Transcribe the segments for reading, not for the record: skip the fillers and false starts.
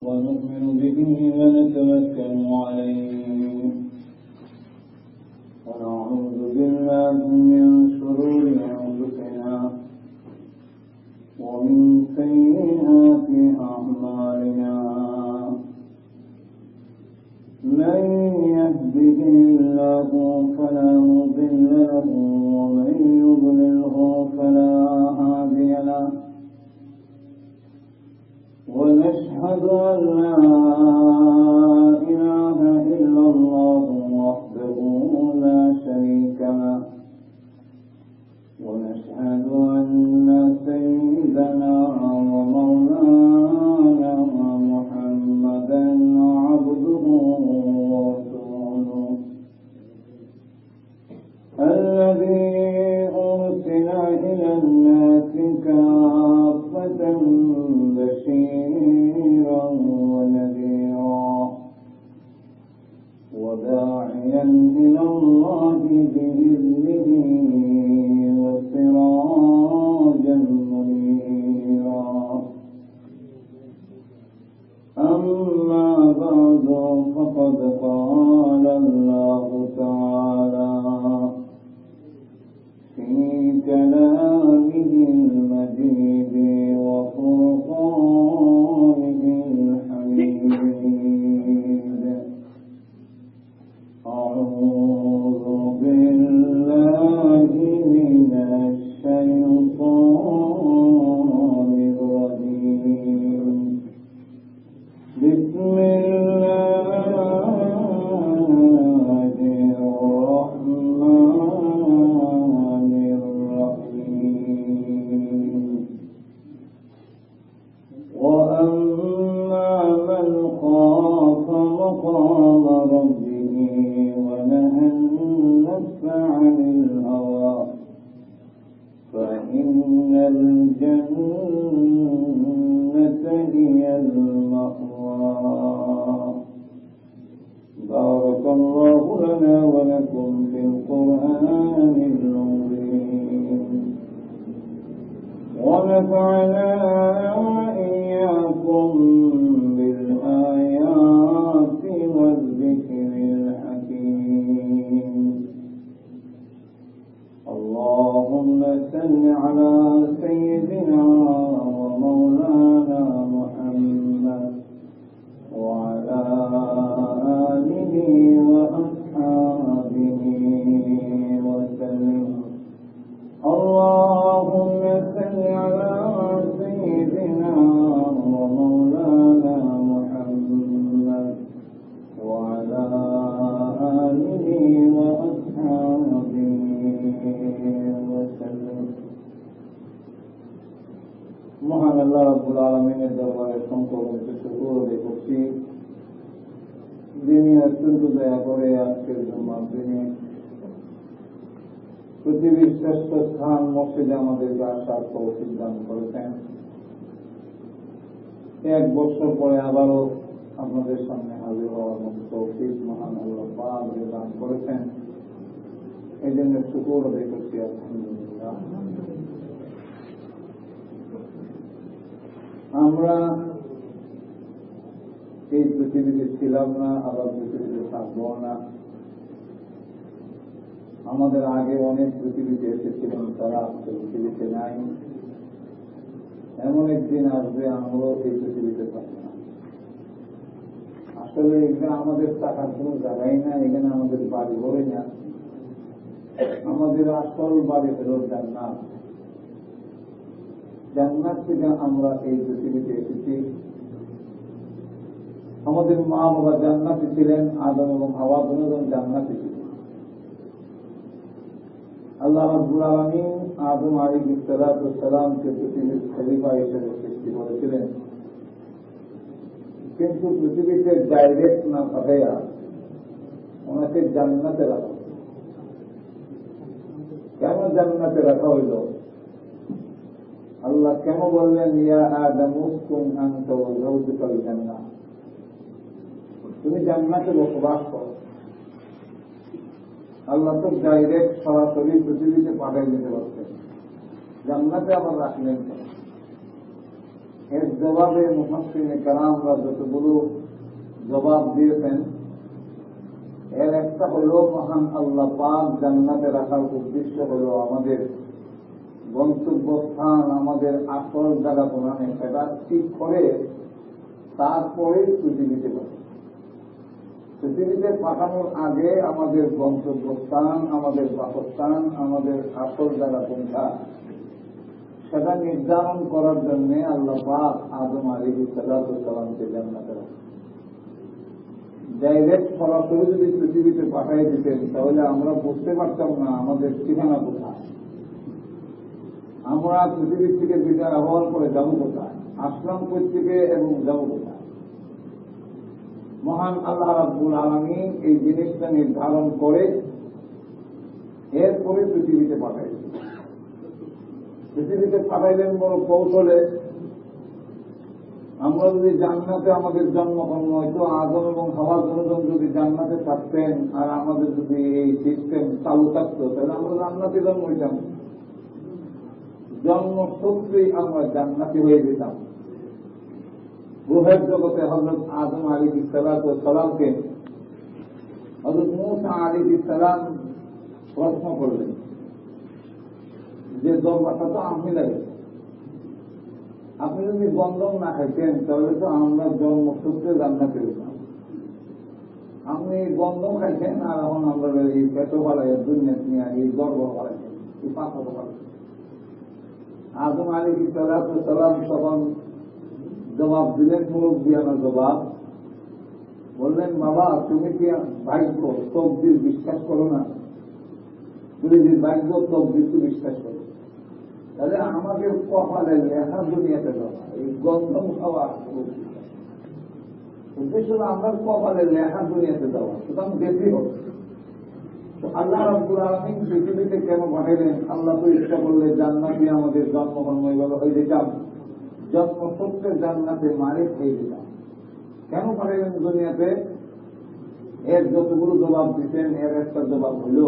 ونؤمن به ونتوكل عليه ونعوذ بالله من شرور أنفسنا ومن سيئات أعمالنا من يهده الله فلا مضل له ومن يضلله فلا هادي له ونشهد أن لا إله إلا الله وحده لا شريك له ونشهد أن سيدنا ومولانا محمدا عبده ورسوله الذي أرسل إلى الناس كافة بشيرا ونذيرا وداعيا إلى الله بإذنه وسراجا منيرا أما بعد فقد قال الله تعالى في كلامه المجيد وفرقانه الحميد أعوذ بالله من الشيطان الرجيم بسم الله الرحمن الرحيم وأما من خاف مقام ربه ونهى النفس عن الهوى فإن الجنة هي المأوى. بارك الله لنا ولكم في القرآن العظيم ونفعنا إياكم بالآيات والذكر الحكيم. اللهم صل على سيدنا ومولانا محمد وعلى آله وأصحابه وسلم. اللهم صل على سيدنا ومولانا محمد وعلى آله وأصحابه وسلم. মহান আল্লাহ রাব্বুল আলামিনের দরবারে সংকল্পিত শুকর আদায় করছি, যিনি অত্যন্ত দয়া করে আজকের জুমার দিনে পৃথিবীর শ্রেষ্ঠ স্থান মসজিদে আমাদেরকে আসার তৌফিক দান করেছেন। 1 বছর পরে আবারও আপনাদের সামনে হাজির হওয়ার মতো তৌফিক মহান আল্লাহ পাক দান করেছেন। এই জন্য শুকর আদায় করছি আলহামদুলিল্লাহ। আমরা এই পৃথিবীতে ছিলাম না, আবার পৃথিবীতে থাকবো না। আমাদের আগে অনেক পৃথিবীতে এসেছিলেন, তারা আজকে পৃথিবীতে নাই। এমন একদিন আসবে আমরাও এই পৃথিবীতে থাকবো না। আসলে এখানে আমাদের থাকার কোন জায়গাই না, এখানে আমাদের বাড়ি ঘরে না। আমাদের আসল বাড়ি হল জান্নাত। জান্নাত থেকে আমরা এই পৃথিবীতে এসেছি। আমাদের মা বাবা জান্নাতি ছিলেন, আদম এবং হাওয়া দুজন জান্নাতি ছিলেন। আল্লাহ রাব্বুল আলামিন আদম আলাইহিস সালামকে পৃথিবীর খলিফা হিসেবে সৃষ্টি করেছিলেন, কিন্তু পৃথিবীতে ডাইরেক্ট না পাঠাইয়া ওনাকে জান্নাতে রাখা। কেন জান্নাতে রাখা হইল? আল্লাহ কেন বললেন ইয়া আদম উসকুন আনতা ওয়া যাওজুকাল জান্নাহ, তুমি জান্নাতে বসবাস করো। আল্লাহ তো ডাইরেক্ট সরাসরি পৃথিবীতে পাঠিয়ে দিতে পারতেন, জান্নাতে আবার রাখলেন। এর জবাবে মুফাসসিরিনে কেরামরা যতগুলো জবাব দিয়েছেন, এর একটা হল মহান আল্লাহ পাক জান্নাতে রাখার উদ্দেশ্য হল আমাদের গন্তব্যস্থান, আমাদের আসল জায়গা কোরআনে সেটা ঠিক করে তারপরে পৃথিবীতে পাঠায়। পৃথিবীতে পাঠানোর আগে আমাদের গন্তব্যস্থান, আমাদের বাসস্থান, আমাদের আসল জায়গা কোনটা সেটা নির্ধারণ করার জন্য আল্লাহ পাক আদম আলাইহিস সালামকে জান্নাতে রাখেন। ডাইরেক্ট সরাসরি যদি পৃথিবীতে পাঠিয়ে দিতেন তাহলে আমরা বুঝতে পারতাম না আমাদের ঠিকানা কোথায়, আমরা পৃথিবীর থেকে বিদায় হওয়ার পরে যাব কোথায়, আসলাম থেকে এবং যাব কোথায়। মহান আল্লাহ রাব্বুল আলামিন এই জিনিসটা নির্ধারণ করে এরপরে পৃথিবীতে পাঠাইলেন। পৃথিবীতে পাঠাইলেন বড় কৌশলে। আমরা যদি জান্নাতে আমাদের জন্মকর্ম হয়তো আদম এবং হাওয়া দুজন যদি জান্নাতে থাকতেন আর আমাদের যদি এই সিস্টেম চালু থাকতো তাহলে আমরা জান্নাতে জন্ম হইতাম, জন্মসূত্রেই আমরা জান্নাতি হয়ে যেতাম। রূহের জগতে হযরত আদম আলাইহিস সালামকে হযরত মূসা আলাইহিস সালাম প্রশ্ন করলেন যে দরবারটা তো আমি লাগে, আপনি যদি বন্ধন না খাইতেন তাহলে তো আমরা জন্মসূত্রে জান্নাতে হইতাম। আপনি বন্ধন খাইছেন আর এখন আমরা এই পেট ভালাই দুনিয়া নিয়ে এই গর্ব ভালাইছেন, এই পাথর ভালাইছেন। আদম আলাইহিস সালাম তখন জবাব দিলেন, মুরব্বিয়ানা জবাব, বললেন বাবা তুমি কি ভাগ্য তকদির বিশ্বাস করো না? তুমি যে ভাগ্য তকদির তো বিশ্বাস করো, তাহলে আমাদের কপালে লেখা দুনিয়াতে দেওয়া, এই গন্ধম খাওয়া উদ্দেশ্য আমরা কপালে লেখা দুনিয়াতে দেওয়া, সুতরাং বেশি হবে। তো আল্লাহ রাব্বুল আলামিন পৃথিবীতে কেন পাঠাইলেন? আল্লাহ তো ইচ্ছা করলে জান্নাতে আমাদের জন্মকর্ম এইভাবে হয়ে যেতাম, জন্মসূত্রে জান্নাতে মালিক হয়ে যেতাম। কেন পাঠাইলেন দুনিয়াতে? এর যতগুলো জবাব দিতেন এর একটা জবাব হইল,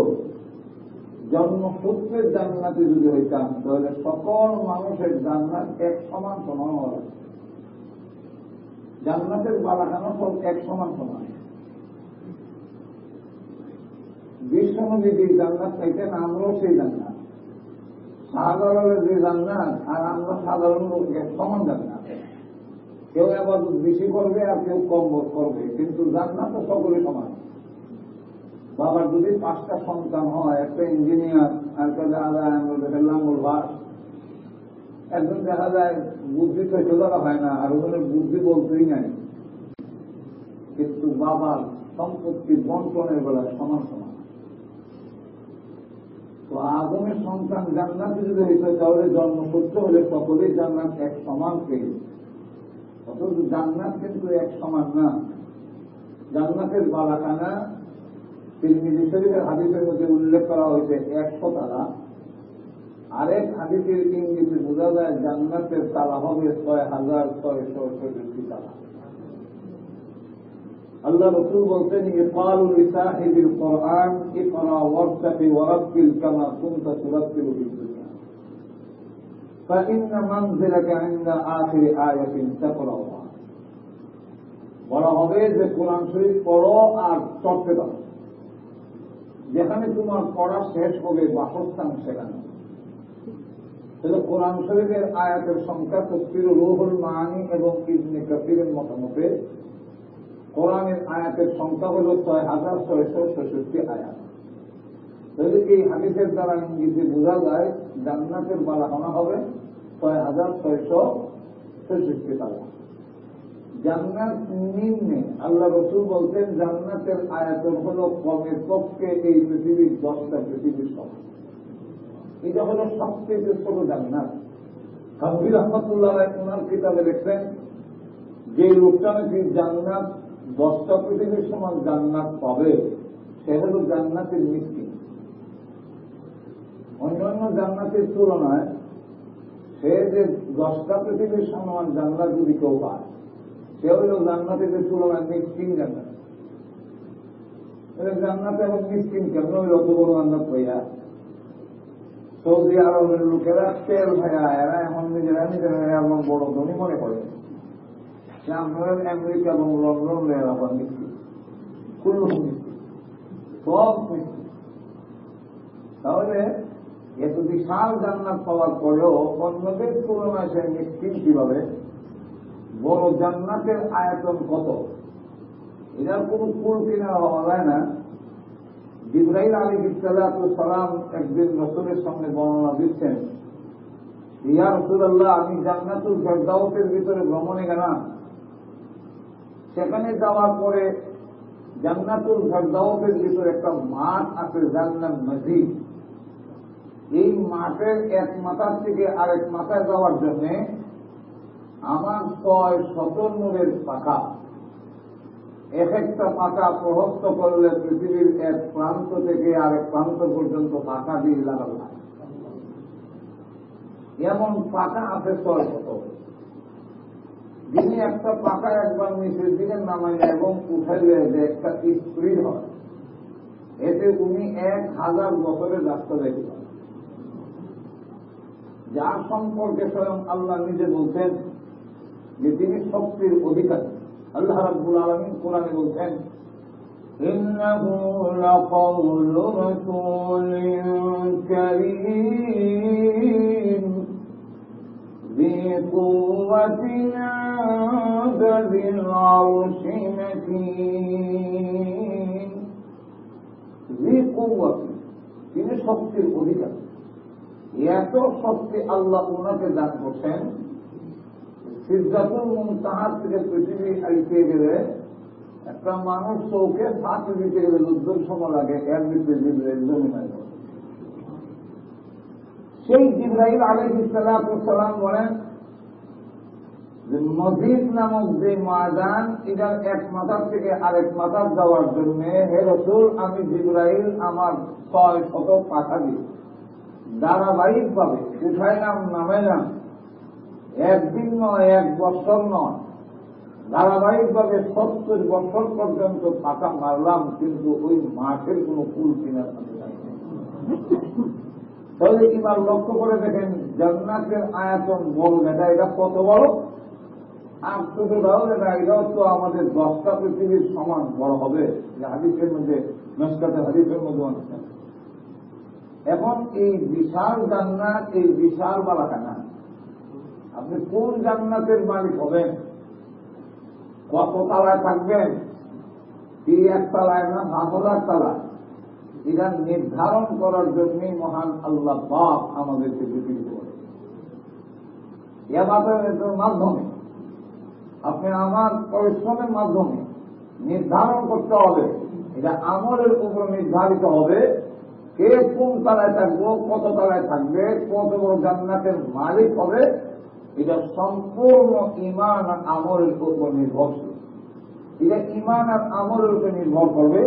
জন্মসূত্রের জান্নাতে যদি হইতাম তাহলে সকল মানুষের জান্নাত এক সমান সমান হওয়া, জান্নাতের বালাখানা সব এক সমান সমান। বিশ্বনবী যে জান্নাত পাইতেন আমরাও সেই জান্নাত, সাধারণের যে জান্নাত আর আমরা সাধারণ লোক এক সমান জান্নাত। কেউ আবার বেশি করবে আর কেউ কম করবে, কিন্তু জান্নাত তো সকলে সমান। বাবার যদি 5টা সন্তান হয়, একটা ইঞ্জিনিয়ার, একটা দেখা যায় আমরা লাঙ্গল ভাস, একজন দেখা যায় বুদ্ধি তৈরি হয় না, আর ওখানে বুদ্ধি বলতেই নাই, কিন্তু বাবার সম্পত্তি বন্টনের বেলায় সমান সমান। তো আদমের সন্তান জান্নাতে যদি হইতে তাহলে জন্মসূত্র হলে সকলেই জান্নাত এক সমান পেয়ে, অথচ জান্নাত কিন্তু এক সমান না। জান্নাতের বালাখানা তিরমিজি শরীফের হাদিসের মধ্যে উল্লেখ করা হয়েছে 100 তালা, আরেক হাদিসের ইংরেজি বোঝা যায় জান্নাতের তালা হবে 6666 তালা। আল্লাহ রাসূল বলতেন, ইকালু লিসাহিবিল কুরআন ইকরা ওয়ারতাকি ওয়ারাতিল কামা কুনতা তুরাতিলু ফিদ দুনিয়া ফাইন্না মানজিলাকা ইনদা আখিরি আয়াতিন তাকরাউহা। বলা হবে যে কোরআন শরীফ পড়ো আর চর্চে দাও, যেখানে তোমার পড়া শেষ হবে বাসস্থান সেখানে। তাহলে কোরআন শরীফের আয়াতের সংখ্যা তাফসীর রুহুল মাআনি এবং ইবনে কাসীরের মতামতে কোরআনের আয়াতের সংখ্যা হল 6666 আয়াত। তাহলে এই হাদিসের দ্বারা ইংরেজি বোঝা যায় জান্নাতের বালাখানা হবে 6666 তালা। জান্নাত নিম্নে আল্লাহ রাসূল বলতেন জান্নাতের আয়াতন হল কমের পক্ষে এই পৃথিবীর 10টা পৃথিবীর সমান। এটা হল সবচেয়ে ছোট জান্নাত। কাবীর রহমাতুল্লাহ আলাইহি ওনার কিতাবে লিখছেন যে লোকটা নাকি জান্নাত 10টা পৃথিবীর সমান জান্নাত পাবে সে হল জান্নাতের মিসকিন। অন্যান্য জান্নাতের তুলনায় সে যে 10টা পৃথিবীর সমান জান্নাত যদি কেউ পায় সে হইল জান্নাতের তুলনায় মিসকিন জান্নাত। জান্নাতে এখন মিসকিন কেমন হইল অত বড় জান্নাত পাইয়া? সৌদি আরবের লোকেরা তেল ভাইয়া এরা এখন নিজেরা নিজেরা এমন বড় ধনী মনে করে যে আমাদের আমেরিকা এবং লন্ডন এলাকা মিষ্টি কুল্লু মিষ্টি সব মিষ্টি। তাহলে এত বিশাল জান্নাত পাওয়ার পরেও অন্যদের তুলনায় সে মিষ্টি কিভাবে? বড় জান্নাতের আয়তন কত এটার কোন কুল কিনা হওয়া যায় না। জিবরাইল আলাইহিস সালাম একদিন রাসূলের সামনে বর্ণনা দিচ্ছেন, ইয়া রাসূলুল্লাহ, আমি জান্নাতুল ফেরদাউসের ভিতরে ভ্রমণে গেলাম। সেখানে যাওয়ার পরে জান্নাতুল ফেরদাউসের ভিতরে একটা মাঠ আছে, জান্নাত মসজিদ। এই মাঠের এক মাথার থেকে আরেক মাথায় যাওয়ার জন্য আমার 6 নূরের পাখা, এক একটা পাখা প্রহস্ত করলে পৃথিবীর এক প্রান্ত থেকে আরেক প্রান্ত পর্যন্ত পাখা দিয়ে লাগানো হয়। এমন পাখা আছে 600। যিনি একটা পাখা একবার নিচের দিকে নামাইলে এবং উঠাইলে যে একটা স্পিড হয়, এতে উনি 1000 বছরের রাস্তা দেখতে পান। যার সম্পর্কে স্বয়ং আল্লাহ নিজে বলছেন যে তিনি শক্তির অধিকারী। আল্লাহ রাব্বুল আলামিন কোরআনে বলছেন, ইন্নাহু লাকাউলু রাসূলিন কারীম যী কুওয়াতিন ইনদা যিল আরশি মাকিন। যী কুওয়াতিন, তিনি শক্তির অধিকারী। এত শক্তি আল্লাহ ওনাকে দান করছেন, সিদরাতুল মুনতাহা থেকে পৃথিবী আইতে গেলে একটা মানুষ চৌকে ফাঁক দিতে গেলে যুদ্ধের সময় লাগে, এর ভিতরে জিবরাইল জমিনায়। সেই জিবরাইল আলাইহিস সালাম বলেন যে মসজিদ নামক যে ময়দান, এটার এক মাথার থেকে আরেক মাথার যাওয়ার জন্য হে রাসূল, আমি জিবরাইল আমার 600 পাখা দিই ধারাবাহিক ভাবে উঠাইলাম নামাইলাম, একদিন নয়, 1 বছর নয়, ধারাবাহিক ভাবে 70 বছর পর্যন্ত পাকা মারলাম, কিন্তু ওই মাঠের কোন কুল কিনার সাথে। তাহলে এবার লক্ষ্য করে দেখেন জান্নাতের আয়তন বড় এটা, এটা কত বড়। আর শুধু তাহলে না, এটাও তো আমাদের 10টা পৃথিবীর সমান বড় হবে, হাদিসের মধ্যে, মিশকাতে হাদিসের মধ্যে অনুষ্ঠান। এখন এই বিশাল জান্নাত, এই বিশাল বালাখানা, আপনি কোন জান্নাতের মালিক হবেন, কত তালায় থাকবেন, এই 1 তলায় না 5000 তলায়, এটা নির্ধারণ করার জন্যই মহান আল্লাহ পাক আমাদেরকে পৃথিবী করে। এর মাধ্যমে আপনি আমার পরিশ্রমের মাধ্যমে নির্ধারণ করতে হবে, এটা আমলের উপর নির্ধারিত হবে কে কোন তলায় থাকবো, কত তলায় থাকবে, কত বড় জান্নাতের মালিক হবে। এটা সম্পূর্ণ ঈমান আর আমলের উপর নির্ভরশীল। এটা ঈমান আর আমলের উপর নির্ভর করবে।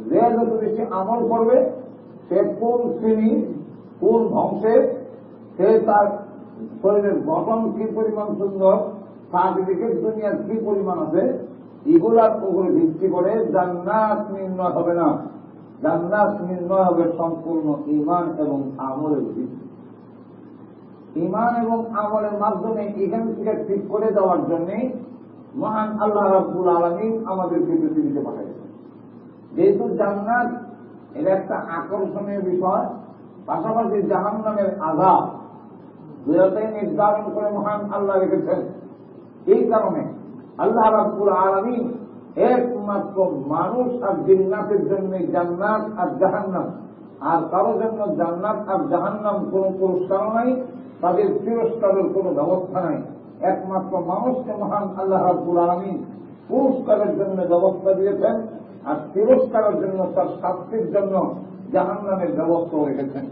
যে যত বেশি আমল করবে, সে কোন শ্রেণী, কোন ধ্বংসের, সে তার শরীরের গঠন কি পরিমাণ সুন্দর, সার্টিফিকেট দুনিয়ার কি পরিমাণ আছে, এগুলার উপরে ভিত্তি করে জান্নাত নির্ণয় হবে না। জান্নাত নির্ণয় হবে সম্পূর্ণ ঈমান এবং আমলের ভিত্তি। ঈমান এবং আমলের মাধ্যমে এখান থেকে ঠিক করে দেওয়ার জন্য মহান আল্লাহ রাব্বুল আলামিন আমাদেরকে পৃথিবীতে পাঠাইছেন। যেহেতু জান্নাত এর একটা আকর্ষণীয় বিষয়, পাশাপাশি জাহান্নামের আযাব দুইটাই নির্ধারণ করে মহান আল্লাহ রেখেছেন। এই কারণে আল্লাহ রাব্বুল আলামিন একমাত্র মানুষ আর জিন্নাতের জন্য জান্নাত আর জাহান্নাম, আর কারো জন্য জান্নাত আর জাহান্নাম কোন পুরস্কার নাই, তাদের তিরস্কারের কোন ব্যবস্থা নাই। একমাত্র মানুষকে মহান আল্লাহ রাব্বুল আলামিন পুরস্কারের জন্য ব্যবস্থা দিয়েছেন, আর তিরস্কারের জন্য, তার শাস্তির জন্য জাহান্নামের ব্যবস্থা রেখেছেন।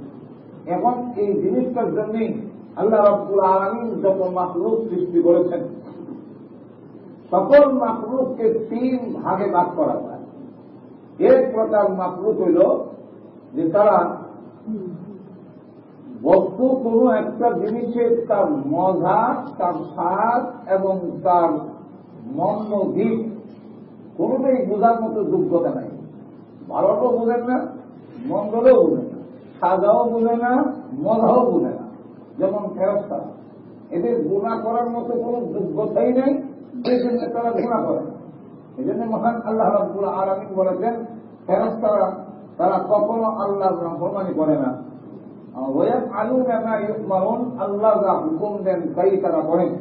এখন এই জিনিসটার জন্যই আল্লাহ রাব্বুল আলামিন যত মাখলুক সৃষ্টি করেছেন, সকল মাখলুককে 3 ভাগে ভাগ করা যায়। এক প্রকার মাখলুক হইল যে তারা বস্তু কোন একটা জিনিসের তার মজা, তার স্বাদ এবং তার মন্দ দিক কোনটাই বোঝার মতো যোগ্যতা নাই। ভালোটাও বোঝেন না, মন্দটাও বোঝেন না, সাদাও বোঝে না, মজাও বুঝে না, যেমন ফেরেশতারা। এদের গুনাহ করার মতো কোন যোগ্যতাই নেই, যে জন্য তারা গুনাহ করে না। এই জন্য মহান আল্লাহ রাব্বুল আলামিন বলেছেন, ফেরেশতারা তারা কখনো আল্লাহর নাফরমানি করে না। ওয়ায়াফআলুনা মা ইউমারুন, আল্লাহ যা হুকুম দেন তাই তারা করেন।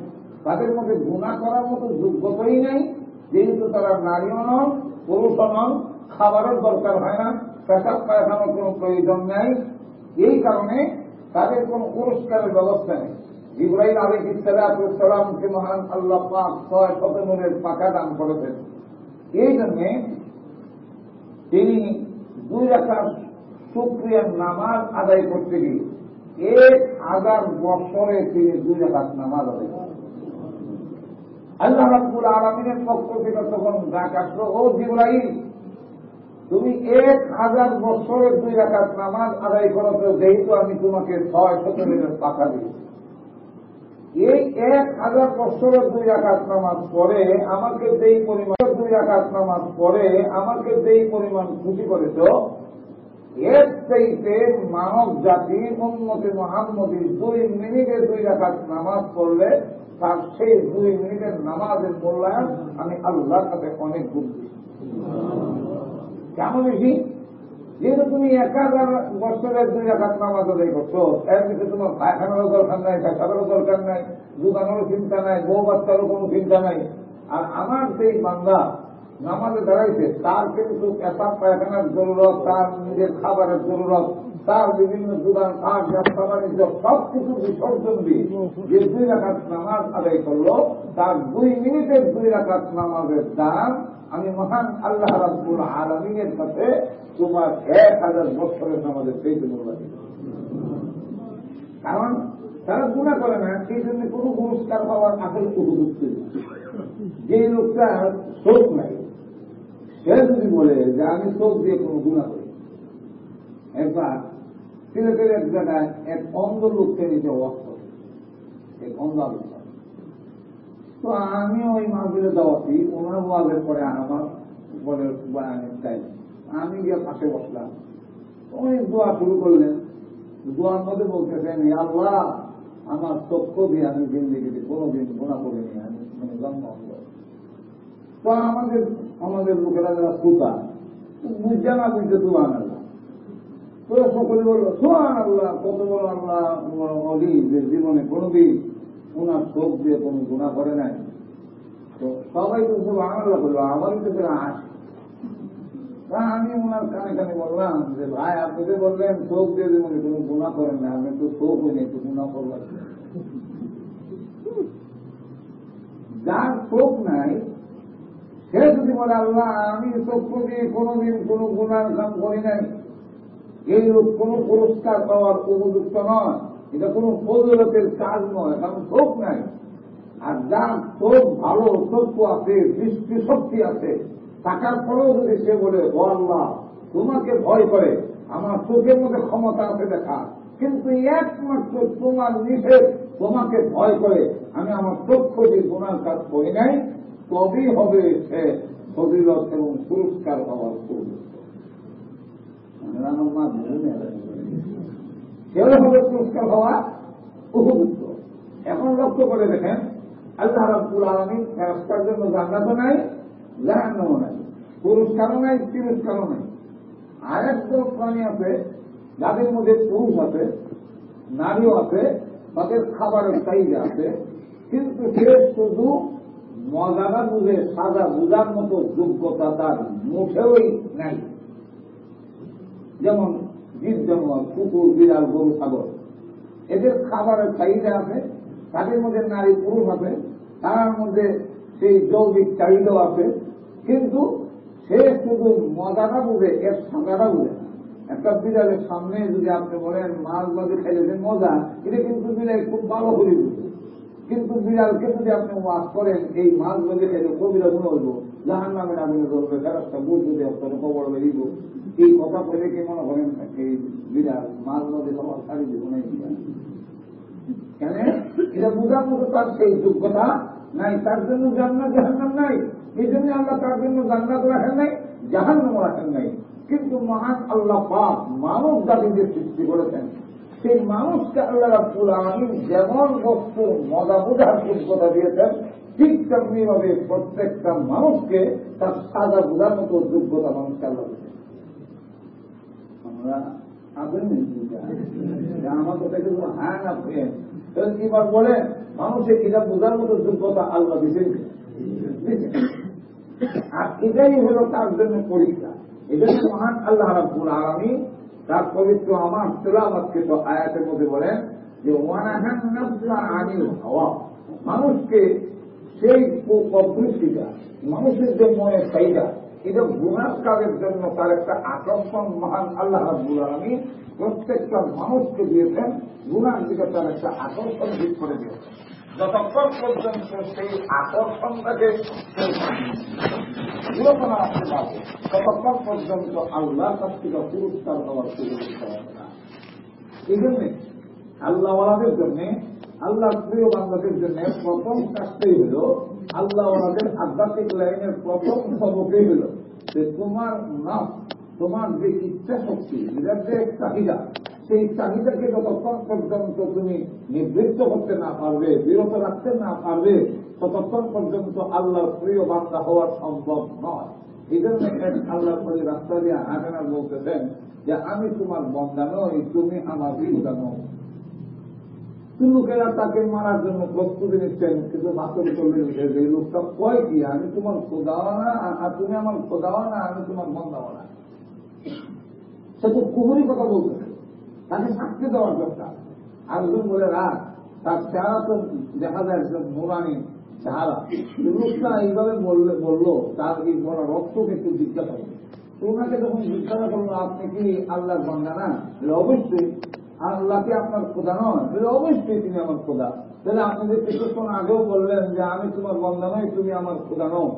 তাদের মধ্যে গুনাহ করার মতো যোগ্যতাই নেই, যেহেতু তারা নারীও নন, পুরুষও নন, খাবারের দরকার হয় না, পেশাব পায়খানার কোনো প্রয়োজন নেই। এই কারণে তাদের কোন পুরস্কারের ব্যবস্থা নেই। জিবরাইল আলাইহিস সালামকে মহান আল্লাহ পাক ৬০০ নূরের পাকা দান করেছেন। এই জন্যে তিনি 2 রাকাত শুকরিয়ার নামাজ আদায় করতে গিয়ে 1000 বছরে তিনি 2 রাকাত নামাজ আদায় করেন। আল্লাহ রাব্বুল আলামিনের পক্ষ থেকে তখন ডাক আসলো, ও জিবরাইল, তুমি 1000 বছরের 2 রাকাত নামাজ আদায় করেছো, যেহেতু আমি তোমাকে ৬০০ নূরের পাকা দিয়েছি। এই 1000 বছরের 2 রাকাত নামাজ পড়ে আমাকে যেই পরিমাণ 2 রাকাত নামাজ পড়ে আমাকে যেই পরিমাণ খুশি করেছ, এর চাইতে মানব জাতি উম্মতে মুহাম্মদী 2 মিনিটে 2 রাকাত নামাজ পড়লে তার সেই 2 মিনিটের নামাজের মূল্যায়ন আমি আল্লাহর কাছে অনেক গুণ দিই। কেন বেশি? যেহেতু তুমি 1000 বছরের 2 রাকাত নামাজ আদায় করছো, এর মধ্যে তোমার পায়খানারও দরকার নাই, পেশাবেরও দরকার নাই, দোকানেরও চিন্তা নাই, বউ বাচ্চারও কোনো চিন্তা নাই। আর আমার সেই বান্দা নামাজে দাঁড়াইছে, তার কিন্তু পেশাব পায়খানার জরুরত, তার নিজের খাবারের জরুরত, তার বিভিন্ন দোকান কাজ ব্যবসা বাণিজ্য সবকিছু বিসর্জন দিয়ে যে 2 রাকাত নামাজ আদায় করলো, তার 2 মিনিটের 2 রাকাত নামাজের দাম আমি মহান আল্লাহ রাব্বুল আলামিনের কাছে তোমার 1000 বছরের নামাজের চাইতে মূল্য দিই। কারণ তারা গুনাহ করে না, সেই জন্য কোনো পুরস্কার পাওয়ার আসলে উপযুক্ত। যে লোকটা চোখ নাই, সে যদি বলে যে আমি চোখ দিয়ে কোনো গুনাহ করি। একবার সিলেটের এক জায়গায় এক অন্ধ লোককে নিজে ওয়াজ করে, এক অন্ধ আলোচনা। তো আমি ওই মাহফিলে দাওয়াতি, ওনার ওয়াজের পরে আমার বলে চাই, আমি গিয়ে পাশে বসলাম। উনি দোয়া শুরু করলেন। দোয়ার মধ্যে বলতেছেন, আল্লাহ আমার চক্ষু দিয়ে আমি জিন্দেগিতে কোনোদিন গুনাহ করিনি, আমি মানে জন্ম। তো আমাদের লোকেরা যারা শ্রোতা বুঝছে না, বুঝতে দোয়া আল্লাহ। তো সকলে বলল সুবহান আল্লাহ, কত বড় আল্লাহ অলি, যে জীবনে কোনোদিন ওনার চোখ দিয়ে কোনো গুনাহ করে নাই। তো সবাই তো সুবহান আল্লাহ বললো, আমারই তো আসে। আমি ওনার কানে কানে বললাম যে ভাই, আপনি তো বললেন চোখ দিয়ে জীবনে কোনো গুনাহ করেন না, আমি তো চোখ হইনি, একটু গুনাহ করলাম। যার চোখ নাই সে যদি বলে আল্লাহ আমি চক্ষু দিয়ে কোনোদিন কোনো গুনার কাম করি নাই, এই লোক কোনো পুরস্কার পাওয়ার উপযুক্ত নয়, এটা কোনো ফজিলতের কাজ নয়, কারণ চোখ নাই। আর যার চোখ ভালো, চক্ষু আছে, দৃষ্টি শক্তি আছে, টাকার পরেও যদি সে বলে ও আল্লাহ তোমাকে ভয় করে, আমার চোখের মধ্যে ক্ষমতা আছে দেখা, কিন্তু একমাত্র তোমার নিষেধ, তোমাকে ভয় করে আমি আমার চক্ষু দিয়ে গুনার কাজ করি নাই, তবেই হবে সে ফজিলত এবং পুরস্কার পাওয়ার উপযুক্ত। কেউ হবে পুরস্কার পাওয়া উপযুক্ত। এখন লক্ষ্য করে দেখেন, আল্লাহ রাব্বুল আলামিন ফেরেশতার জন্য জান্নাতও নাই, জাহান্নামও নাই, পুরস্কারও নাই, তিরস্কারও নাই। আর একদল প্রাণী আছে যাদের মধ্যে পুরুষ আছে, নারীও আছে, তাদের খাবারের চাহিদা আছে, কিন্তু সে শুধু মজাটা বুঝে সাজা বুঝার মতো যোগ্যতা তার মুখেই নাই। যেমন জীব জানোয়ার, কুকুর, বিড়াল, গরু, ছাগল, এদের খাবারের চাহিদা আছে, তাদের মধ্যে নারী পুরুষ আছে, তার মধ্যে সেই যৌবিক চাহিদাও আছে, কিন্তু সে শুধু মজাটা বুঝে, এর সাজাটা বুঝে না। একটা বিড়ালের সামনে যদি আপনি বলেন মাছ মাঝে খাইলে মজা, এটা কিন্তু বিড়াল খুব ভালো করে বুঝবে। কিন্তু বিড়ালকে যদি আপনি ওয়াজ করেন এই মাছ মাঝে খাইলে কবিরা গুণ হইব, জাহান্নামের আগুনে ধরবে, ফেরেশতা বুঝ যদি আপনার কবর বেরিব, এই কথা বলে কি মনে করেন এই বিড়াল মাছ মাঝে খাবার ছাড়ি দিব নাই? কেন? এটা বুঝার মতো তার সেই যোগ্যতা নাই, তার জন্য জান্নাত জাহান্নাম নাই। এই জন্য আল্লাহ তার জন্য জান্নাত রাখেন নাই, জাহান্নাম রাখেন নাই। কিন্তু মহান আল্লাহ পাক মানব জাতিকে সৃষ্টি করেছেন সেই মানুষকে আল্লাহ রাব্বুল আলামিন যেমন বস্তু মজা বোঝার যোগ্যতা দিয়েছেন, ঠিক তেমনি ভাবে প্রত্যেকটা মানুষকে তার সাজা বোঝার মতো যোগ্যতা মানুষকে আল্লাহ দিয়েছেন। আমরা আবেন আমার কথা কিন্তু হ্যাঁ না প্রেম এবার বলে মানুষের এটা বোঝার মতো যোগ্যতা আল্লাহ দিয়েছেন। আর এটাই হল তার জন্য পরীক্ষা। এজন্য মহান আল্লাহ রাব্বুল আলামিন তার পবিত্র আমার তেলাওয়াতকৃত আয়াতের মধ্যে বলেন যে ওয়ানাহান নাফসা আনিল হাওয়া, মানুষকে সেই প্রবৃত্তিটা, মানুষের যে মনের চাহিদা, এটা গুনাহ কাজের জন্য তার একটা আকর্ষণ মহান আল্লাহ রাব্বুল আলামিন প্রত্যেকটা মানুষকে দিয়েছেন, গুনাহ দিকে তার একটা আকর্ষণ ঠিক করে দিয়েছেন। যতক্ষণ পর্যন্ত সেই আকর্ষণটাকে বিবেচনা রাখতে পারবে ততক্ষণ পর্যন্ত আল্লাহর কাছ থেকে পুরস্কার হওয়ার সুযোগ দিতে হবে না। এই জন্যে আল্লাহওয়ালাদের জন্য, আল্লাহর প্রিয় বান্দাদের জন্য প্রথম কাজটাই হল, আল্লাহওয়ালাদের আধ্যাত্মিক লাইনের প্রথম সবকই হল যে তোমার নাম, তোমার যে ইচ্ছা শক্তি, এটার যে চাহিদা, সেই চাহিদাকে যতক্ষণ পর্যন্ত তুমি নিবৃত্ত করতে না পারবে, বিরত রাখতে না পারবে, ততক্ষণ পর্যন্ত আল্লাহর প্রিয় বান্দা হওয়া সম্ভব নয়। এই জন্য আল্লাহ রাস্তা দিয়ে হাঁটেন আর বলতেছেন যে আমি তোমার বন্দা নই, তুমি আমার খোদা নও। লোকেরা তাকে মারার জন্য প্রস্তুতি নিচ্ছেন, কিন্তু বাস্তবে চলে যে এই লোকটা কয় কি আমি তোমার খোদাও না, আর তুমি আমার খোদাও না, আমি তোমার বন্দাও না। সে তো কুহুরি কথা বলতেছে, তাকে শাস্তি দেওয়ার দরকার। আরেকজন বলে রাখ, তার চেহারা তো দেখা যায় একজন নুরানি চেহারা, লোকটা এইভাবে বললো তার এই বড় রক্তকে একটু জিজ্ঞাসা করবে। ওনাকে যখন জিজ্ঞাসা করলো আপনি কি আল্লাহর বান্দা না, অবশ্যই। আল্লাহকে আপনার খোদা নয়, অবশ্যই তিনি আমার খোদা। তাহলে আপনি যে কিছুক্ষণ আগেও বললেন যে আমি তোমার বান্দা নই, তুমি আমার খোদা নও।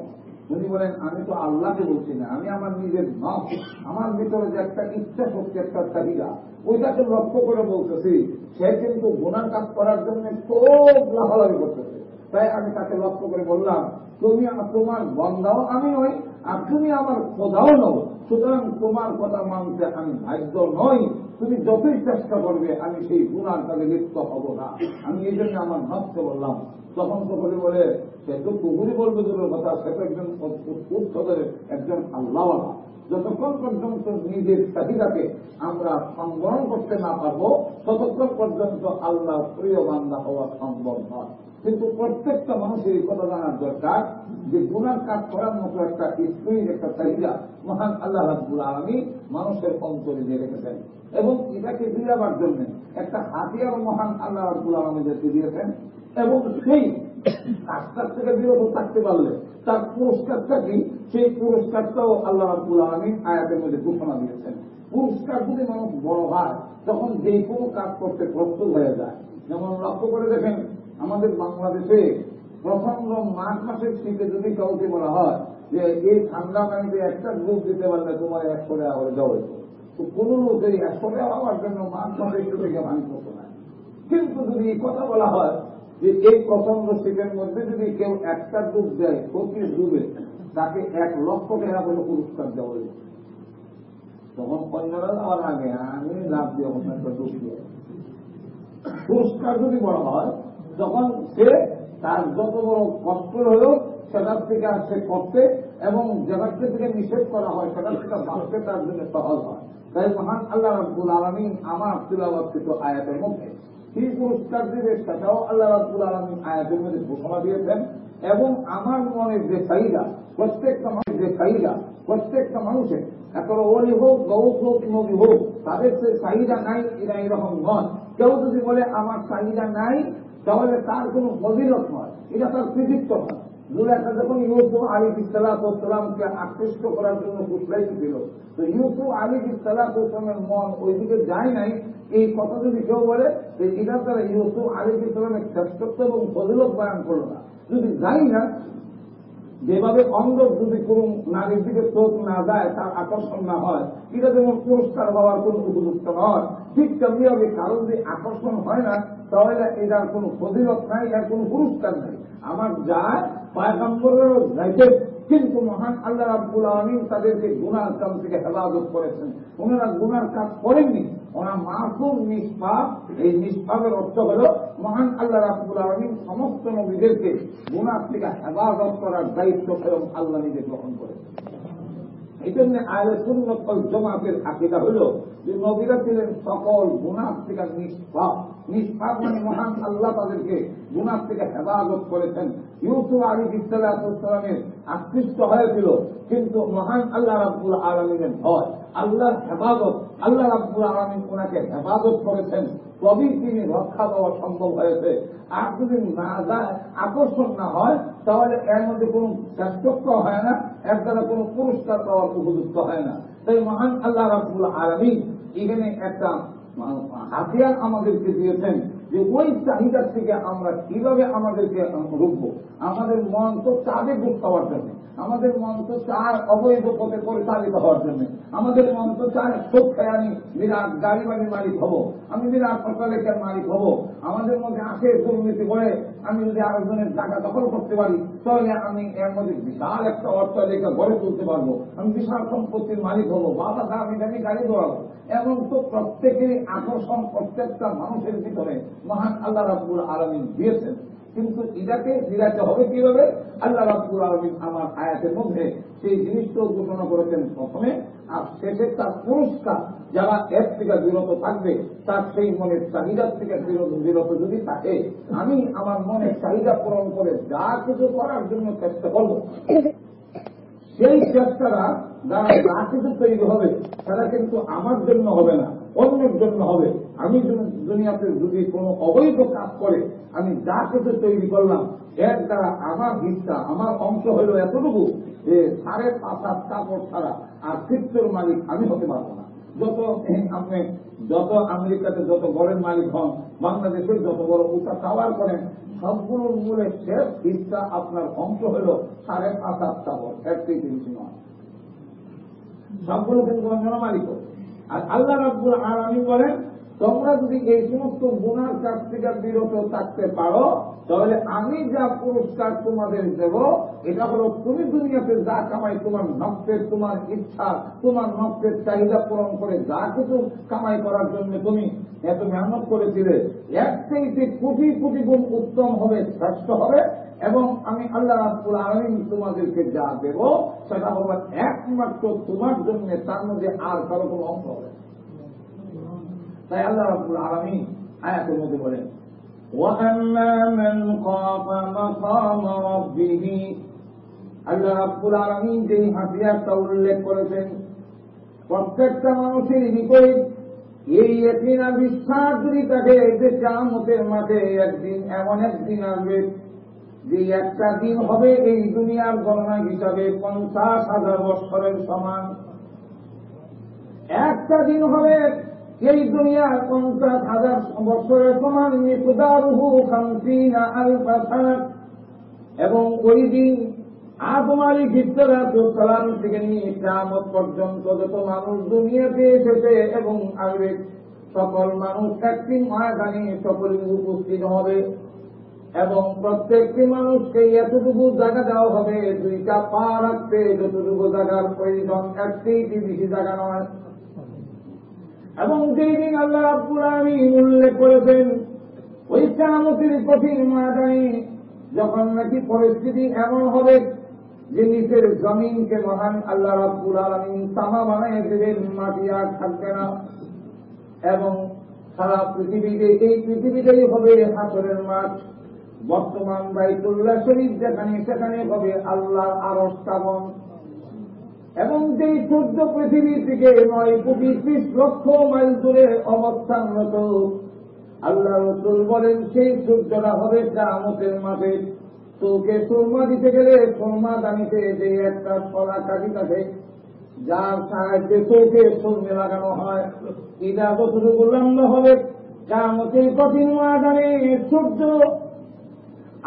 উনি বলেন আমি তো আল্লাহকে বলছি না, আমি আমার নিজের নখ, আমার ভিতরে যে একটা ইচ্ছা শক্তি, একটা চাহিদা, ওইটাকে লক্ষ্য করে বলতেছি। সে কিন্তু গুনাহ কাজ করার জন্য খুব লাফালাফি করতেছে। তাই আমি তাকে লক্ষ্য করে বললাম তুমি তোমার বন্দাও আমি নই, আর তুমি আমার খোদাও নও। সুতরাং তোমার কথা মানতে আমি বাধ্য নই। তুমি যতই চেষ্টা করবে আমি সেই গুনার কাজে লিপ্ত হব না। আমি এই জন্য আমার নককে বললাম। তখন তো বলে সে তো কুহুরি বলবে দূরের কথা, সে তো একজন উৎসবের একজন আল্লাহওয়ালা। যতক্ষণ পর্যন্ত নিজের চাহিদাকে আমরা সংবরণ করতে না পারবো ততক্ষণ পর্যন্ত আল্লাহ প্রিয় বান্দা হওয়া সম্ভব নয়। কিন্তু প্রত্যেকটা মানুষের এই কথা জানার দরকার যে গুনার কাজ করার মতো একটা স্ত্রীর একটা চাহিদা মহান আল্লাহ রাব্বুল আলামিন মানুষের অন্তরে দিয়ে রেখেছেন, এবং এটাকে দিলাবার জন্য একটা হাতিয়ার মহান আল্লাহ রাব্বুল আলামিনকে দিয়েছেন। এবং সেই কাজটার থেকে বিরত থাকতে পারলে তার পুরস্কারটা কি, সেই পুরস্কারটাও আল্লাহ রাব্বুল আলামিন আয়াতের মধ্যে ঘোষণা দিয়েছেন। পুরস্কার যদি মানুষ বড় হয় তখন যে কোনো কাজ করতে প্রস্তুত হয়ে যায়। যেমন লক্ষ্য করে দেখেন, আমাদের বাংলাদেশে প্রচন্ড মাঘ মাসের শীতে যদি কাউকে বলা হয় যে এই ঠান্ডা পানিতে একটা ডুব দিতে পারলে তোমার 100 টাকা করে দেওয়া হয়েছে, তো কোন লোক এই 100 টাকা হওয়ার জন্য মাঘ মাসে একটু থেকে ভাঙ করতে না। কিন্তু যদি এই কথা বলা হয় যে এই প্রচন্ড শীতের মধ্যে যদি কেউ একটা ডুব দেয়, প্রতি ডুবে তাকে 1 লক্ষ টাকা করে পুরস্কার দেওয়া হয়েছে, তখন অন্যরা যাওয়ার আগে আমি লাভ দিয়ে একটা ডুব দিয়ে পুরস্কার যদি বলা হয় তখন সে তার যত বড় কষ্ট হলেও সেটার থেকে সে করতে, এবং যেটার থেকে নিষেধ করা হয় সেটার থেকে বাঁচতে তার জন্য সহজ হয়। তাই মহান আল্লাহ রাব্বুল আলামিন আমার তিলাওয়াতকৃত আয়াতের মধ্যে কি পুরস্কার দিবে সেটাও আল্লাহ রাব্বুল আলামিন আয়াতের মধ্যে ঘোষণা দিয়েছেন। এবং আমার মনের যে চাহিদা, প্রত্যেকটা মানুষের যে চাহিদা, প্রত্যেকটা মানুষের এখন ওলি হোক, গৌস হোক, নবী হোক, তাদের সে চাহিদা নাই এরা এরকম নয়। কেউ যদি বলে আমার চাহিদা নাই তাহলে তার কোন ফজিলত নয়, এটা তার কৃতিত্ব নয়। জুলাইখা যখন ইউসুফ আলাইহিস সালামকে আকৃষ্ট করার জন্য উৎসাহিত ছিল, তো ইউসুফ আলাইহিস সালামের মন ওইদিকে যায় নাই, এই কথা যদি কেউ বলে এটা তারা ইউসুফ আলাইহিস সালামের শ্রেষ্ঠত্ব এবং ফজিলত বয়ান করলো না। যদি যাই না, যেভাবে অন্ধ যদি কোন নারীর দিকে চোখ না যায়, তার আকর্ষণ না হয়, এটা যেমন পুরস্কার হওয়ার কোন উপযুক্ত নয়, ঠিক তেমনি হবে কারণ যদি আকর্ষণ হয় না তাহলে এটার কোন ফজিলত নাই, এর কোন পুরস্কার নাই। আমার যায় পয়গম্বরেরও যাইতে কিন্তু মহান আল্লাহ রাব্বুল আলামিন তাদেরকে গুনার কাজ থেকে হেফাজত করেছেন। ওনারা গুনার কাজ করেননি, ওনারা মাসুম নিষ্পাপ। এই নিষ্পাপের অর্থ হল মহান আল্লাহ রাব্বুল আলামিন সমস্ত নবীদেরকে গুনার থেকে হেফাজত করার দায়িত্ব স্বয়ং আল্লাহ নিজে গ্রহণ করেছেন। এই জন্য আহলে সুন্নাত ওয়াল জামাতের আকীদা হল যে নবীরা ছিলেন সকল গুনাহ থেকে নিষ্পাপ। নিষ্পাপ মানে মহান আল্লাহ তাদেরকে গুনাহ থেকে হেফাজত করেছেন। ইউসুফ আলাইহিস সালামের আকৃষ্ট হয়েছিল, কিন্তু মহান আল্লাহ রাব্বুল আলামিনের ভয়, আল্লাহর হেফাজত, আল্লাহ রাব্বুল আলামিন ওনাকে হেফাজত করেছেন, তবেই তিনি রক্ষা পাওয়া সম্ভব হয়েছে। আর যদি না যায়, আকর্ষণ না হয়, তাহলে এর মধ্যে কোন শ্রেষ্ঠত্ব হয় না, এর দ্বারা কোন পুরস্কার পাওয়ার উপযুক্ত হয় না। তাই মহান আল্লাহ রাব্বুল আলামিন এখানে একটা হাতিয়ার আমাদেরকে দিয়েছেন যে ওই চাহিদার থেকে আমরা কিভাবে আমাদেরকে রুখবো। আমাদের মন তো চাঁদে ডুব খাওয়ার জন্য, আমাদের মন তো চায় অবৈধ পথে পরিচালিত হওয়ার জন্য, আমাদের মন তো চায় সুখ খেয়ে আমি বিরাট গাড়ি বাড়ির মালিক হব, আমি বিরাট অট্টালিকার মালিক হব। আমাদের মধ্যে আসে দুর্নীতি করে আমি যদি আরেকজনের জায়গা দখল করতে পারি, তাহলে আমি এর মধ্যে বিশাল একটা অট্টালিকা গড়ে তুলতে পারবো, আমি বিশাল সম্পত্তির মালিক হবো, বাবা দামি দামি গাড়ি দৌড়াবো। এমন তো প্রত্যেকেরই আকর্ষণ প্রত্যেকটা মানুষের ভিতরে মহান আল্লাহ রাব্বুল আলামিন দিয়েছেন। কিন্তু এটাকে ফিরাতে হবে কিভাবে? আল্লাহ রাব্বুল আলামিন আমার আয়াতের মধ্যে সেই জিনিসটা ঘোষণা করেছেন প্রথমে, আর শেষে তার পুরস্কার। যারা এর থেকে বিরত থাকবে, তার সেই মনের চাহিদার থেকে বিরত যদি থাকে, আমি আমার মনের চাহিদা পূরণ করে যা কিছু করার জন্য চেষ্টা করব, সেই চেষ্টাটা যারা যা কিছু তৈরি হবে তারা কিন্তু আমার জন্য হবে না, অন্যের জন্য হবে। আমি দুনিয়াতে যদি কোনো অবৈধ কাজ করে আমি যা কিছু তৈরি করলাম, এর দ্বারা আমার হিস্সা, আমার অংশ হইল এতটুকু যে 5.5 কাপড় ছাড়া আর তৃপ্তর মালিক আমি হতে পারবো না। আপনি যত আমেরিকাতে যত ঘরের মালিক হন, বাংলাদেশের যত বড় উঁচা টাওয়ার করেন, সবগুলোর মূলে শেষ হিস্সা আপনার অংশ হইল 5.5 কাপড়, এর থেকে বেশি নয়। সবগুলো কিন্তু অন্যরা মালিক। আর আল্লাহ রাব্বুল আলামিন বলেন, তোমরা যদি এই সমস্ত গুনার কাছ থেকে বিরত থাকতে পারো, তাহলে আমি যা পুরস্কার তোমাদের দেব, এটা হলো তুমি দুনিয়াতে যা কামাই, তোমার নফসের, তোমার ইচ্ছা, তোমার নফসের চাহিদা পূরণ করে যা কিছু কামাই করার জন্য তুমি এত মেহনত করেছিলে, এর থেকে কোটি কোটি গুণ উত্তম হবে, শ্রেষ্ঠ হবে। এবং আমি আল্লাহ রাব্বুল আলামিন তোমাদেরকে যা দেব সেটা হবে একমাত্র তোমার জন্য, তার মধ্যে আর কারো কোনো অংশ হবে। তাই আল্লাহ রাব্বুল আলামিন আয়াতের মধ্যে বলেন, ওয়াআম্মা মান খাফা মাকাম রাব্বিহ, আল্লাহ রাব্বুল আলামিন যে হাতিয়ারটা উল্লেখ করেছেন প্রত্যেকটা মানুষের বিপরীত এই ইয়াকিনা বিশ্বাস যদি থাকে যে কিয়ামতের মাঠে একদিন এমন একদিন আসবে যে একটা দিন হবে এই দুনিয়ার গণনা হিসাবে 50,000 বৎসরের সমান। একটা দিন হবে এই দুনিয়ার 50,000 বৎসরের সমান, মিকদারুহু 50 আলফা সানাহ। এবং ওই দিন আদম আলাইহিস সালাম থেকে নিয়ে কিয়ামত পর্যন্ত যত মানুষ দুনিয়াতে এসেছে এবং আসবে, সকল মানুষ একটি ময়দানে সকলে উপস্থিত হবে। এবং প্রত্যেকটি মানুষকে এতটুকু জায়গা দেওয়া হবে, 2টা পা রাখতে যতটুকু জায়গার প্রয়োজন, একটি বেশি জায়গা নয়। এবং যেই দিন আল্লাহ রাব্বুল আলামিন উল্লেখ করেছেন ওই কিয়ামতের কঠিন ময়দানে যখন নাকি পরিস্থিতি এমন হবে যে নিচের জমিনকে মহান আল্লাহ রাব্বুল আলামিন তামা বানিয়ে দেবেন, মাটি আর থাকবে না। এবং সারা পৃথিবীতে, এই পৃথিবীতেই হবে হাসরের মাঠ। বর্তমান বাইতুল্লাহ শরীফ যেখানে, সেখানে হবে আল্লাহর আরশ স্থাপন। এবং যেই সূর্য পৃথিবী থেকে 9 কোটি 30 লক্ষ মাইল দূরে অবস্থানরত, আল্লাহ রাসূল বলেন সেই সূর্যটা হবে কিয়ামতের মাঠে। তোকে সুরমা দিতে গেলে সুরমা দানিতে যে একটা সরা কাঠি থাকে, যার সাহায্যে তোকে সুরমে লাগানো হয়, এটা যতটুকু লম্বা হবে, কিয়ামতের কঠিন ময়দানে সূর্য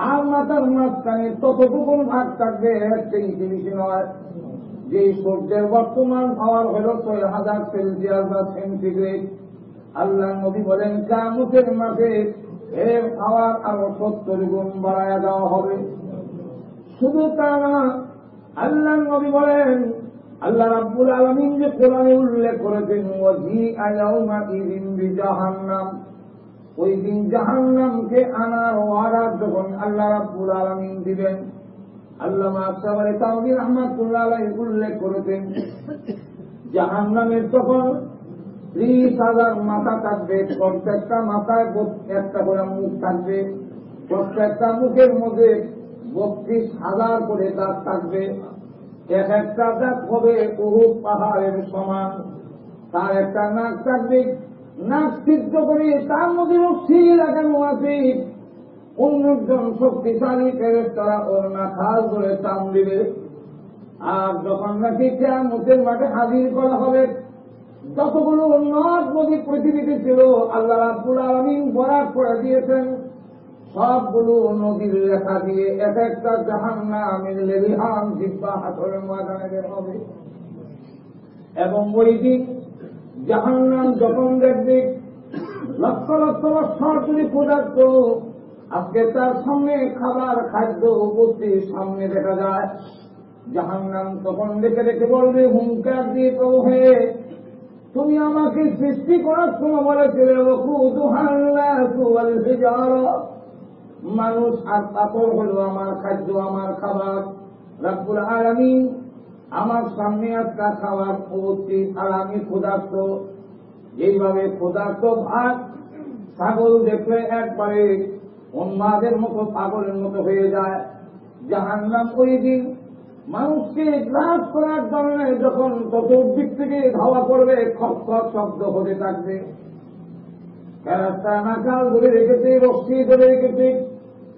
আর মাথার মাঝখানে ততটুকু ভাগ থাকবে, এর থেকে বেশি নয়। যে সূর্যের বর্তমান পাওয়ার হল 6,000 সেলসিয়াস বা সেন্টিগ্রেড। আল্লাহ নবী বলেন কিয়ামতের মাঠে এর পাওয়ার আরো 70 গুণ বাড়ায়া দেওয়া হবে। শুধু তা না, আল্লাহর নবী বলেন, আল্লাহ রাব্বুল আলামিন যে কোরআনে উল্লেখ করেছেন ওয়াজিআ ইয়াউমা ইযিন বিজাহান্নাম, ওই দিন জাহান্নামকে আনার ওয়াদা যখন আল্লাহ রাব্বুল আলামিন দিবেন, আল্লামা সাবরি তাওহীদ রাহমাতুল্লাহ আলাইহি উল্লেখ করেছেন জাহান্নামের তখন 30,000 মাথা থাকবে, প্রত্যেকটা মাথায় একটা করে মুখ থাকবে, প্রত্যেকটা মুখের মধ্যে 32,000 করে দাঁত থাকবে, এক একটা দাঁত হবে উহুদ পাহাড়ের সমান, তার একটা নাক থাকবে, নাক সিদ্ধ করে তার মধ্যে রশ্মি লাগানো আছে, অন্যজন শক্তিশালী ফেরেশতারা ওর নাখাল ধরে টান দিবে। আর যখন নাকি কিয়ামতের মাঠে হাজির করা হবে, যতগুলো নদ নদী পৃথিবীতে ছিল আল্লাহ রাব্বুল আলামিন বরাদ করে দিয়েছেন, সবগুলো নদীর লেখা দিয়ে এক একটা জাহান্নামের লেলিহান জিহ্বা হাসরের ময়দানে বের হবে। এবং ওই দিন জাহান্নাম যখন দেখবে লক্ষ লক্ষ বছর যদি ক্ষুধার্ত, আজকে তার সামনে খাবার খাদ্য উপস্থিত সামনে দেখা যায়, জাহান্নাম তখন দেখে দেখে বলবে হুঙ্কার দিয়ে, প্রভু হে, তুমি আমাকে সৃষ্টি করার সময় বলেছিলে মানুষ আর পাথর হলো আমার খাদ্য, আমার খাবার। রাব্বুল আলামিন আমার সামনে একটা খাবার উপস্থিত, আর আমি ক্ষুধার্ত। এইভাবে ক্ষুধার্ত ভাত ছাগল দেখলে একবারে উন্মাদের মতো পাগলের মতো হয়ে যায়। জাহান্নাম ওই দিন মানুষকে গ্রাস করার জন্য যখন চতুর্দিক থেকে ধাওয়া করবে, খপ খপ শব্দ হতে থাকবে। ফেরেশতা নাকাল ধরে রেখেছে, রশ্মি ধরে রেখেছে,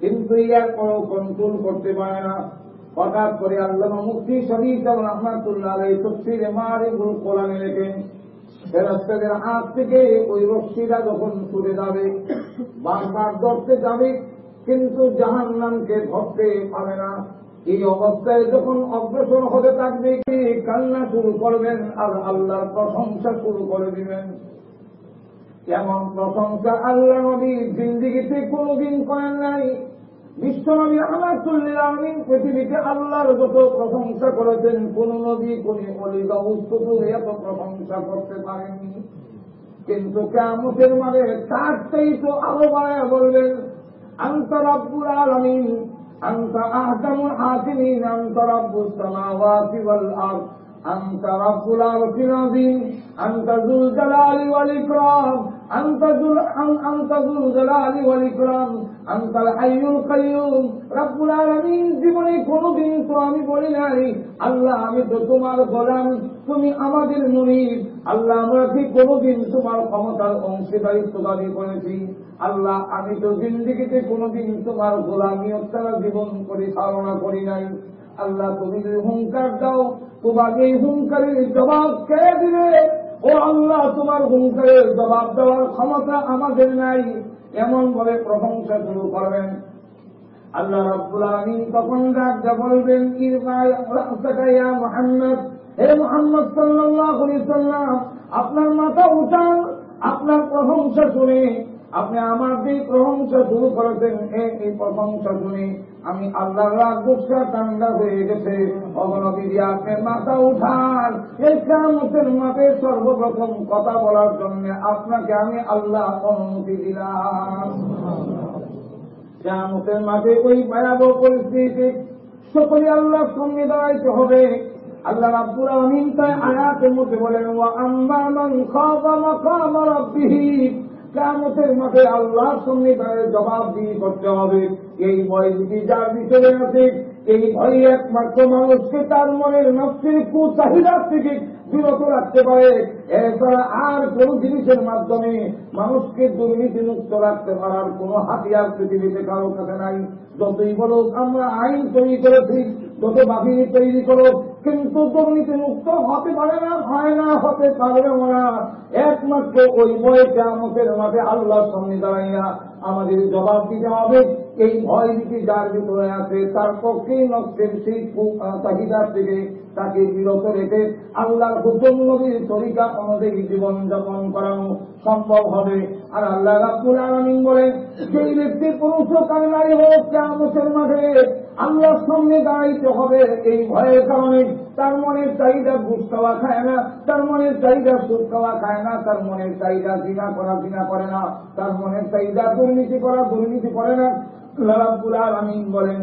কিন্তু এরপরও কন্ট্রোল করতে পারে না। হঠাৎ করে আল্লামা মুফতি শরীফ রাহমাতুল্লাহ আলাইহি তাফসীরে মারিফুল কোরআনে লেখেন, ফেরেশতাদের হাত থেকে ওই রশ্মিটা যখন ছুটে যাবে, বারবার ধরতে যাবে, কিন্তু জাহান্নামকে ধরতে পারে না। এই অবস্থায় যখন অগ্রসর হতে থাকবে, কি কান্না শুরু করবেন আর আল্লাহর প্রশংসা শুরু করে দিবেন। এমন প্রশংসা আল্লাহ নবীর জিন্দেগিতে কোনদিন করেন নাই। বিশ্বনবী রাহমাতুল্লিল আলামিন পৃথিবীতে আল্লাহর যত প্রশংসা করেছেন, কোন নবী কোন ওলি বা উসতুর এত প্রশংসা করতে পারেননি। কিন্তু কিয়ামতের মাঠে তার চাইতে আরো বাড়ায় বলবেন, আনতা রাব্বুল আলামিন, আনতা আহকামুল হাকিমিন, আনতা রাব্বুস সামাওয়াতি ওয়াল আরদ, আনতা রাব্বুল আরশিল আযীম, আনতা যুল জালালি ওয়াল ইকরাম, আনতা যুল জালালি ওয়াল ইকরাম, আনতাল হাইয়ুল কাইয়্যুম। রাব্বুল আলামিন জীবনে কোনদিন তো আমি বলি নাই আল্লাহ আমি তো তোমার গোলাম, তুমি আমাদের মুনিব। আল্লাহ আমরা কি কোনদিন তোমার ক্ষমতার অংশীদারিত্ব দাবি করেছি? আল্লাহ আমি তো জিন্দেগিতে কোনদিন তোমার গোলামিয়ত ছাড়া জীবন পরিচালনা করি নাই। আল্লাহ তুমি যদি হুঙ্কার দাও, তোমার এই হুঙ্কারের জবাব কে দিবে? ও আল্লাহ, তোমার হুঙ্কারের জবাব দেওয়ার ক্ষমতা আমাদের নাই। এমন ভাবে প্রশংসা শুরু করবেন। আল্লাহ রাব্বুল আলামিন তখন ডাকতে বলবেন, ইরফা রাসাকা ইয়া মুহাম্মদ, হে মুহাম্মদ সাল্লাল্লাহু আলাইহি সাল্লাম, আপনার মাথা উঠান, আপনার প্রশংসা শুনে, আপনি আমার যে প্রশংসা শুরু করেছেন, এই প্রশংসা শুনে আমি আল্লাহর রাগ গুসা ঠান্ডা হয়ে গেছে। অগণবী আপনি মাথা উঠান, এই কিয়ামতের মাঠে সর্বপ্রথম কথা বলার জন্য আপনাকে আমি আল্লাহ অনুমতি দিলাম। কিয়ামতের মাঠে ওই ভয়াবহ পরিস্থিতি সকলে আল্লাহর সঙ্গে দাঁড়াইতে হবে। আল্লাহ রাব্বুল আলামিন তাই আয়াতের মধ্যে বলেন, ওয়া আম্মা মান খাফা মাকাম রাব্বিহি, কিয়ামতের মাঠে আল্লাহর সঙ্গে তাদের জবাব দিয়ে করতে হবে। এই ভয় যদি যার ভিতরে আছে, এই ভয় একমাত্র মানুষকে তার মনের নফসের কুচাহিদার থেকে বিরত রাখতে পারে। এছাড়া আর কোন জিনিসের মাধ্যমে মানুষকে দুর্নীতি মুক্ত রাখতে পারার কোন হাতিয়ার পৃথিবীতে কারো কাছে নাই। যতই বলো আমরা আইন তৈরি করেছি, যত বাহিনী তৈরি করো, কিন্তু দুর্নীতি মুক্ত হতে পারে না, হয় না, হতে পারবে না। একমাত্র ওই ভয় কিয়ামতের মাঠে আল্লাহর সামনে দাঁড়াইয়া আমাদের জবাব দিতে হবে। এই ভয় নীতি যার ভিতরে আছে, তার পক্ষে নষ্টের সেই চাহিদার থেকে তাকে বিরত রেখে আল্লাহর হুকুম নবীর তরিকা অনুযায়ী জীবন যাপন করানো সম্ভব হবে। আর আল্লাহ রাব্বুল আলামিন বলেন, যেই ব্যক্তি পুরুষ হোক আর নারী হোক, কিয়ামতের মাঠে আল্লাহর সামনে দাঁড়াইতে হবে এই ভয়ের কারণে তার মনের চাহিদা ঘুষ খাওয়া খায় না, তার মনের চাহিদা সুদ খাওয়া খায় না, তার মনের চাহিদা জিনা করা জিনা করে না, তার মনের চাহিদা দুর্নীতি করা দুর্নীতি করে না। আল্লাহ রাব্বুল আলামিন বলেন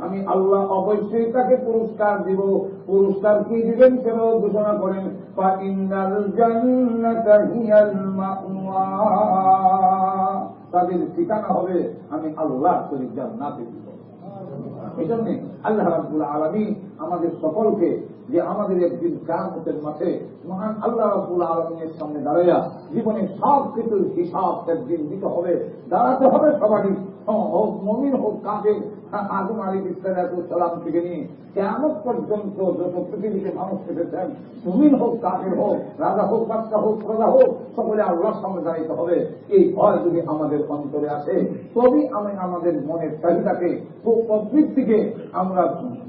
আমি আল্লাহ অবশ্যই তাকে পুরস্কার দিব। পুরস্কার কি দিবেন সেটাও ঘোষণা করেন, ফাইন্নাল জান্নাতা হিয়াল মাওয়া, তাদের ঠিকানা হবে আমি আল্লাহ শরীফ জান্নাতে দিব। এই জন্য আল্লাহ রাব্বুল আলামিন আমাদের সকলকে যে আমাদের একদিন কিয়ামতের মাঠে মহান আল্লাহ রাব্বুল আলামিনের সামনে দাঁড়াইয়া জীবনের সব কিছুর হিসাব একদিন দিতে হবে, দাঁড়াতে হবে সবারই, হোক মুমিন হোক কাফের। আদম আলাইহিস সালাম থেকে নিয়ে কিয়ামত পর্যন্ত যত পৃথিবীতে মানুষ এসেছেন, মুমিন হোক কাফের হোক, রাজা হোক বাদশা হোক প্রজা হোক, সকলে আল্লাহর সামনে দাঁড়াইতে হবে। এই ভয় যদি আমাদের অন্তরে আসে তবেই আমি আমাদের মনের চাহিদাকে প্রবৃত্তিকে আমরা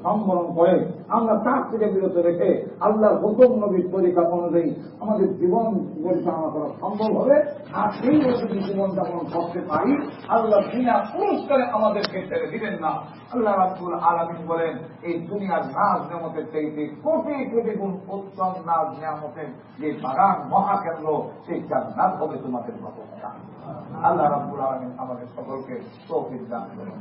সম্বরণ করে আমরা তার থেকে বিরত রেখে আল্লাহর হুকুম নবীর তরিকা অনুযায়ী আমাদের জীবন পরিচালনা করা সম্ভব হবে। আর এই যদি জীবন যাপন করতে পারি আল্লাহ বিনা পুরস্কারে আমাদেরকে ছেড়ে দিবেন না। আল্লাহ রাব্বুল আলামিন বলেন এই দুনিয়ার নাজ নেয়ামতের চাইতে কোটি কোটি গুণ উত্তম নাজ নেয়ামতের যে বাগান মহাকেন্দ্র সেই জান্নাত হবে তোমাদের বাসস্থান। আল্লাহ রাব্বুল আলামিন আমাদের সকলকে তৌফিক দান করুন।